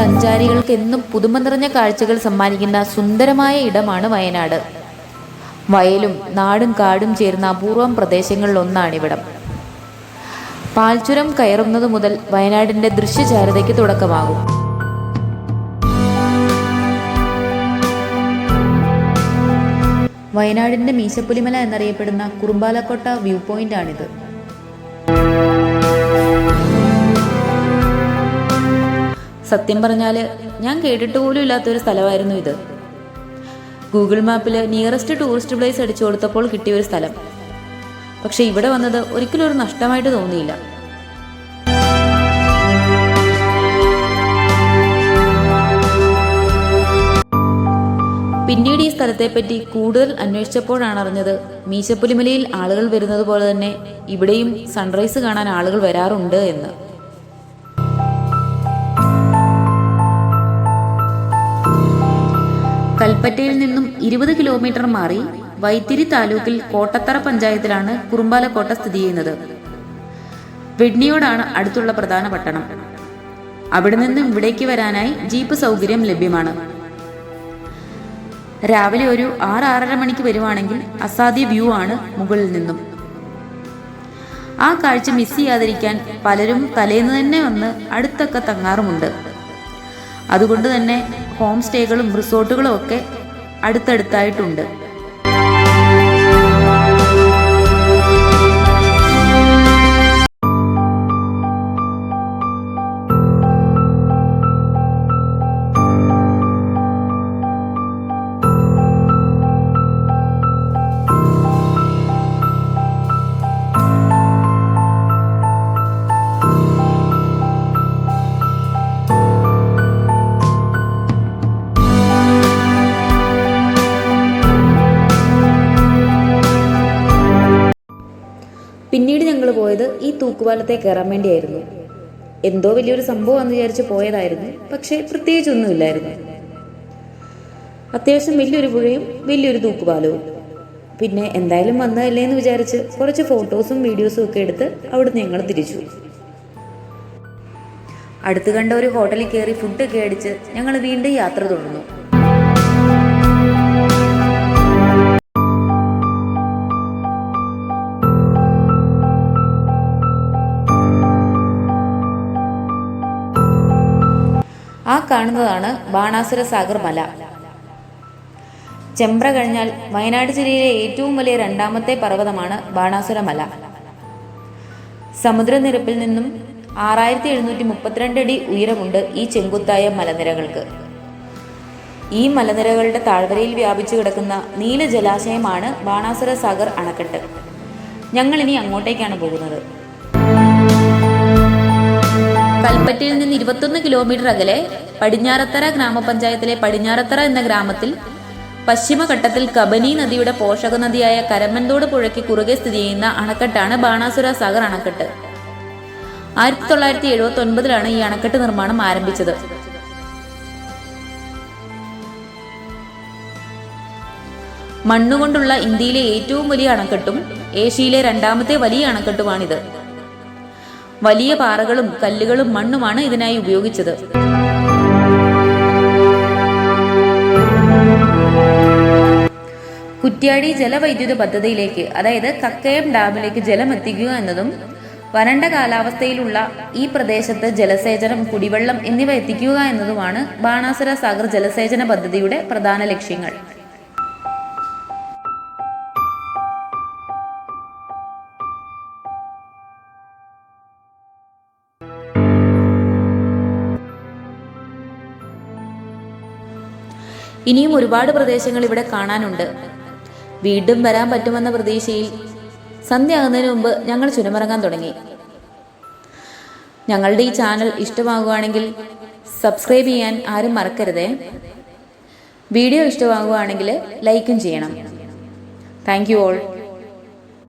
സഞ്ചാരികൾക്ക് എന്നും പുതുമ നിറഞ്ഞ കാഴ്ചകൾ സമ്മാനിക്കുന്ന സുന്ദരമായ ഇടമാണ് വയനാട്. വയലും നാടും കാടും ചേർന്ന അപൂർവം പ്രദേശങ്ങളിലൊന്നാണിവിടം. പാൽച്ചുരം കയറുന്നത് മുതൽ വയനാടിൻ്റെ ദൃശ്യചാരുതയ്ക്ക് തുടക്കമാകും. വയനാടിൻ്റെ മീശപ്പുലിമല എന്നറിയപ്പെടുന്ന കുറുമ്പാലക്കോട്ട വ്യൂ പോയിന്റാണിത്. സത്യം പറഞ്ഞാൽ ഞാൻ കേട്ടിട്ട് പോലും ഇല്ലാത്തൊരു സ്ഥലമായിരുന്നു ഇത്. ഗൂഗിൾ മാപ്പിൽ നിയറസ്റ്റ് ടൂറിസ്റ്റ് പ്ലേസ് അടിച്ചു കൊടുത്തപ്പോൾ കിട്ടിയൊരു സ്ഥലം. പക്ഷെ ഇവിടെ വന്നത് ഒരിക്കലും ഒരു നഷ്ടമായിട്ട് തോന്നിയില്ല. പിന്നീട് ഈ സ്ഥലത്തെപ്പറ്റി കൂടുതൽ അന്വേഷിച്ചപ്പോഴാണ് അറിഞ്ഞത് മീശപ്പുലിമലയിൽ ആളുകൾ വരുന്നത് പോലെ തന്നെ ഇവിടെയും സൺറൈസ് കാണാൻ ആളുകൾ വരാറുണ്ട് എന്ന്. കൽപ്പറ്റയിൽ നിന്നും 20 കിലോമീറ്റർ മാറി വൈത്തിരി താലൂക്കിൽ കോട്ടത്തറ പഞ്ചായത്തിലാണ് കുറുമ്പാലക്കോട്ട സ്ഥിതി ചെയ്യുന്നത്. വെഡ്നിയോടാണ് അടുത്തുള്ള പ്രധാന പട്ടണം. അവിടെ നിന്നും ഇവിടേക്ക് വരാനായി ജീപ്പ് സൗകര്യം ലഭ്യമാണ്. രാവിലെ ഒരു 6-6:30 മണിക്ക് വരുവാണെങ്കിൽ അസാധ്യ വ്യൂ ആണ് മുകളിൽ നിന്നും. ആ കാഴ്ച മിസ് ചെയ്യാതിരിക്കാൻ പലരും തലേന്ന് തന്നെ വന്ന് അടുത്തൊക്കെ തങ്ങാറുമുണ്ട്. അതുകൊണ്ട് തന്നെ ഹോം സ്റ്റേകളും റിസോർട്ടുകളും ഒക്കെ അടുത്തടുത്തായിട്ടുണ്ട്. പിന്നീട് ഞങ്ങൾ പോയത് ഈ തൂക്കുപാലത്തെ കയറാൻ വേണ്ടിയായിരുന്നു. എന്തോ വലിയൊരു സംഭവം എന്ന് വിചാരിച്ച് പോയതായിരുന്നു. പക്ഷേ പ്രത്യേകിച്ചൊന്നുമില്ലായിരുന്നു. അത്യാവശ്യം വലിയൊരു പുഴയും വലിയൊരു തൂക്കുപാലവും. പിന്നെ എന്തായാലും വന്നതല്ലേ എന്ന് വിചാരിച്ച് കുറച്ച് ഫോട്ടോസും വീഡിയോസും ഒക്കെ എടുത്ത് അവിടുന്ന് ഞങ്ങൾ തിരിച്ചു. അടുത്ത് കണ്ട ഒരു ഹോട്ടലിൽ കയറി ഫുഡൊക്കെ അടിച്ച് ഞങ്ങൾ വീണ്ടും യാത്ര തുടർന്നു. ആ കാണുന്നതാണ് ബാണാസുര സാഗർ മല. ചെമ്പ്ര കഴിഞ്ഞാൽ വയനാട് ജില്ലയിലെ ഏറ്റവും വലിയ രണ്ടാമത്തെ പർവ്വതമാണ് ബാണാസുര മല. സമുദ്രനിരപ്പിൽ നിന്നും 6732 അടി ഉയരമുണ്ട് ഈ ചെങ്കുത്തായ മലനിരകൾക്ക്. ഈ മലനിരകളുടെ താഴ്വരയിൽ വ്യാപിച്ചു കിടക്കുന്ന നീല ജലാശയമാണ് ബാണാസുര സാഗർ അണക്കെട്ട്. ഞങ്ങളിനി അങ്ങോട്ടേക്കാണ് പോകുന്നത്. കൽപ്പറ്റയിൽ നിന്ന് 21 കിലോമീറ്റർ അകലെ പടിഞ്ഞാറത്തറ ഗ്രാമപഞ്ചായത്തിലെ പടിഞ്ഞാറത്തറ എന്ന ഗ്രാമത്തിൽ പശ്ചിമഘട്ടത്തിൽ കബനി നദിയുടെ പോഷക നദിയായ കരമൻതോട് പുഴയ്ക്ക് കുറുകെ സ്ഥിതി ചെയ്യുന്ന അണക്കെട്ടാണ് ബാണാസുര സാഗർ അണക്കെട്ട്. 1979 ഈ അണക്കെട്ട് നിർമ്മാണം ആരംഭിച്ചത്. മണ്ണുകൊണ്ടുള്ള ഇന്ത്യയിലെ ഏറ്റവും വലിയ അണക്കെട്ടും ഏഷ്യയിലെ രണ്ടാമത്തെ വലിയ അണക്കെട്ടുമാണിത്. വലിയ പാറകളും കല്ലുകളും മണ്ണുമാണ് ഇതിനായി ഉപയോഗിച്ചത്. കുറ്റ്യാടി ജലവൈദ്യുത പദ്ധതിയിലേക്ക്, അതായത് കക്കയം ഡാമിലേക്ക് ജലം എത്തിക്കുക എന്നതും വരണ്ട കാലാവസ്ഥയിലുള്ള ഈ പ്രദേശത്ത് ജലസേചനം, കുടിവെള്ളം എന്നിവ എത്തിക്കുക എന്നതുമാണ് ബാണാസുര സാഗർ ജലസേചന പദ്ധതിയുടെ പ്രധാന ലക്ഷ്യങ്ങൾ. ഇനിയും ഒരുപാട് പ്രദേശങ്ങൾ ഇവിടെ കാണാനുണ്ട്. വീണ്ടും വരാൻ പറ്റുമെന്ന പ്രതീക്ഷയിൽ സന്ധ്യയാകുന്നതിന് മുമ്പ് ഞങ്ങൾ ചുരമിറങ്ങാൻ തുടങ്ങി. ഞങ്ങളുടെ ഈ ചാനൽ ഇഷ്ടമാകുകയാണെങ്കിൽ സബ്സ്ക്രൈബ് ചെയ്യാൻ ആരും മറക്കരുതേ. വീഡിയോ ഇഷ്ടമാകുകയാണെങ്കിൽ ലൈക്കും ചെയ്യണം. Thank you all.